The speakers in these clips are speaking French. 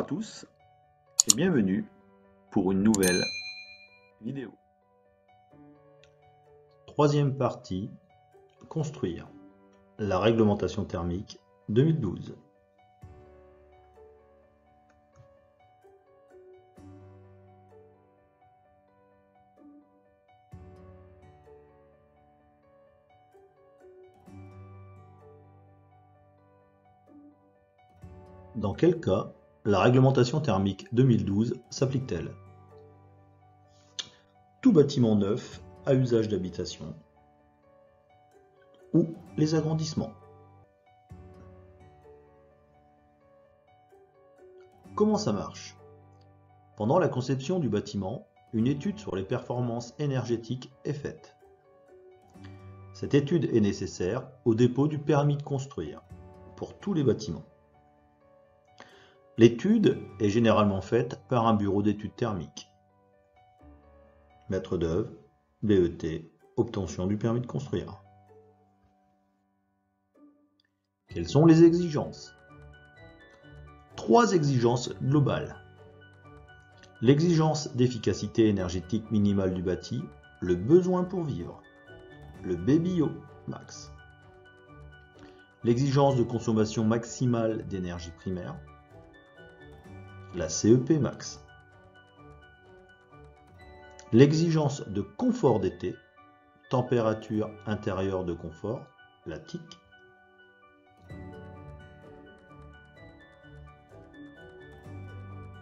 à tous et bienvenue pour une nouvelle vidéo. Troisième partie, construire. La réglementation thermique 2012. Dans quel cas la réglementation thermique 2012 s'applique-t-elle? Tout bâtiment neuf à usage d'habitation ou les agrandissements. Comment ça marche? Pendant la conception du bâtiment, une étude sur les performances énergétiques est faite. Cette étude est nécessaire au dépôt du permis de construire pour tous les bâtiments. L'étude est généralement faite par un bureau d'études thermiques. Maître d'œuvre, BET, obtention du permis de construire. Quelles sont les exigences? 3 exigences globales. L'exigence d'efficacité énergétique minimale du bâti, le besoin pour vivre, le BBIO max. L'exigence de consommation maximale d'énergie primaire, la CEP max. L'exigence de confort d'été, température intérieure de confort, la TIC.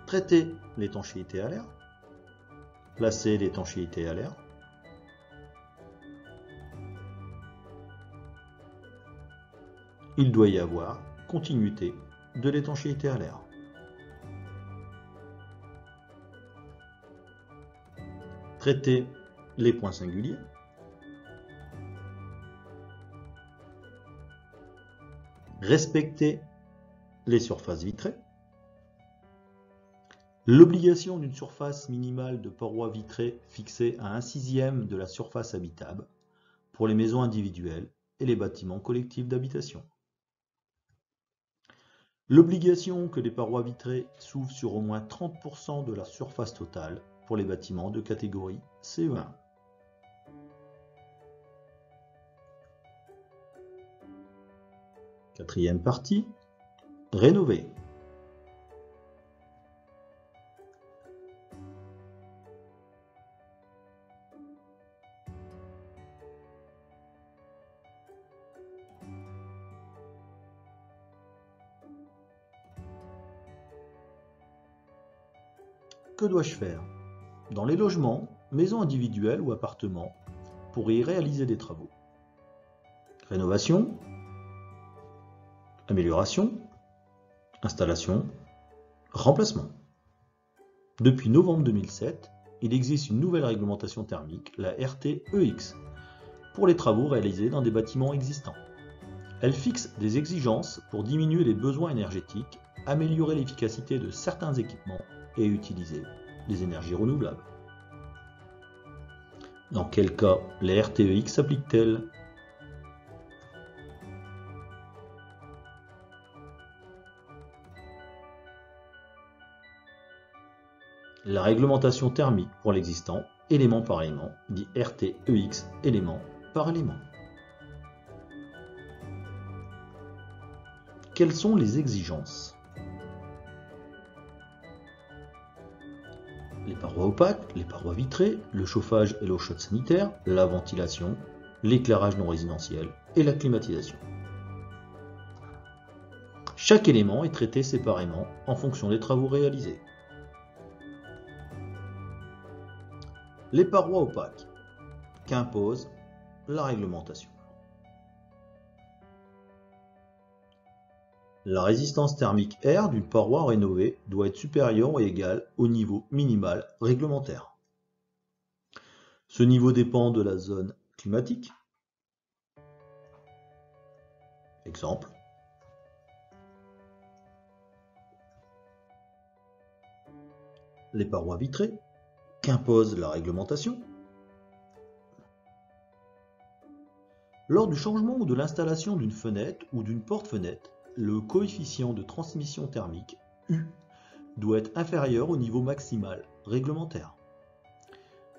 Traiter l'étanchéité à l'air, placer l'étanchéité à l'air. Il doit y avoir continuité de l'étanchéité à l'air. Traiter les points singuliers. Respecter les surfaces vitrées. L'obligation d'une surface minimale de parois vitrées fixée à 1/6 de la surface habitable pour les maisons individuelles et les bâtiments collectifs d'habitation. L'obligation que les parois vitrées s'ouvrent sur au moins 30% de la surface totale pour les bâtiments de catégorie CE1. Quatrième partie, rénover. Que dois-je faire? Dans les logements, maisons individuelles ou appartements, pour y réaliser des travaux. Rénovation, amélioration, installation, remplacement. Depuis novembre 2007, il existe une nouvelle réglementation thermique, la RTEX, pour les travaux réalisés dans des bâtiments existants. Elle fixe des exigences pour diminuer les besoins énergétiques, améliorer l'efficacité de certains équipements et utiliser les énergies renouvelables. Dans quel cas la RTEX s'applique-t-elle? La réglementation thermique pour l'existant, élément par élément, dit RTEX, élément par élément. Quelles sont les exigences? Les parois opaques, les parois vitrées, le chauffage et l'eau chaude sanitaire, la ventilation, l'éclairage non résidentiel et la climatisation. Chaque élément est traité séparément en fonction des travaux réalisés. Les parois opaques, qu'impose la réglementation. La résistance thermique R d'une paroi rénovée doit être supérieure ou égale au niveau minimal réglementaire. Ce niveau dépend de la zone climatique. Exemple. Les parois vitrées, qu'impose la réglementation. Lors du changement ou de l'installation d'une fenêtre ou d'une porte-fenêtre, le coefficient de transmission thermique, U, doit être inférieur au niveau maximal réglementaire.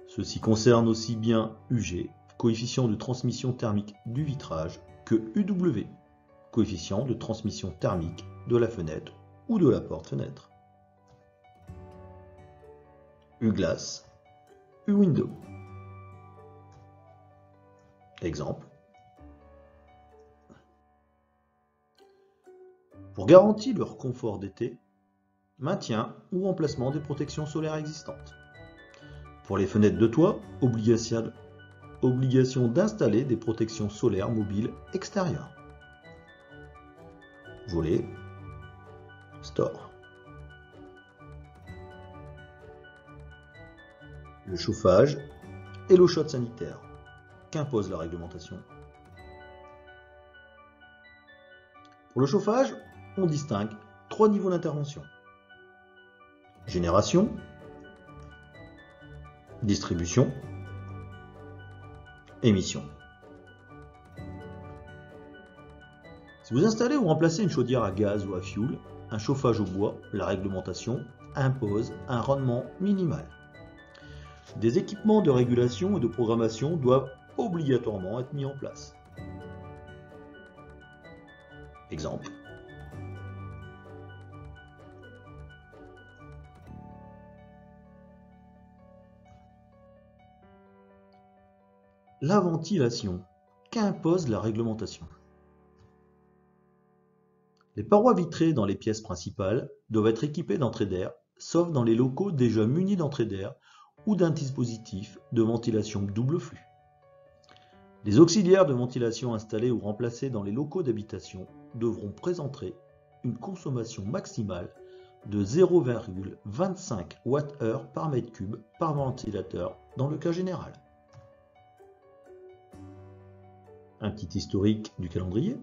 Ceci concerne aussi bien UG, coefficient de transmission thermique du vitrage, que UW, coefficient de transmission thermique de la fenêtre ou de la porte-fenêtre. U-glace, U-window. Exemple. Pour garantir leur confort d'été, maintien ou remplacement des protections solaires existantes. Pour les fenêtres de toit, obligation d'installer des protections solaires mobiles extérieures. Volet, store. Le chauffage et l'eau chaude sanitaire. Qu'impose la réglementation? Pour le chauffage, on distingue 3 niveaux d'intervention. Génération, distribution, émission. Si vous installez ou remplacez une chaudière à gaz ou à fioul, un chauffage au bois, la réglementation impose un rendement minimal. Des équipements de régulation et de programmation doivent obligatoirement être mis en place. Exemple. La ventilation. Qu'impose la réglementation? Les parois vitrées dans les pièces principales doivent être équipées d'entrées d'air, sauf dans les locaux déjà munis d'entrées d'air ou d'un dispositif de ventilation double flux. Les auxiliaires de ventilation installés ou remplacés dans les locaux d'habitation devront présenter une consommation maximale de 0,25 Wh par mètre cube par ventilateur dans le cas général. Un petit historique du calendrier.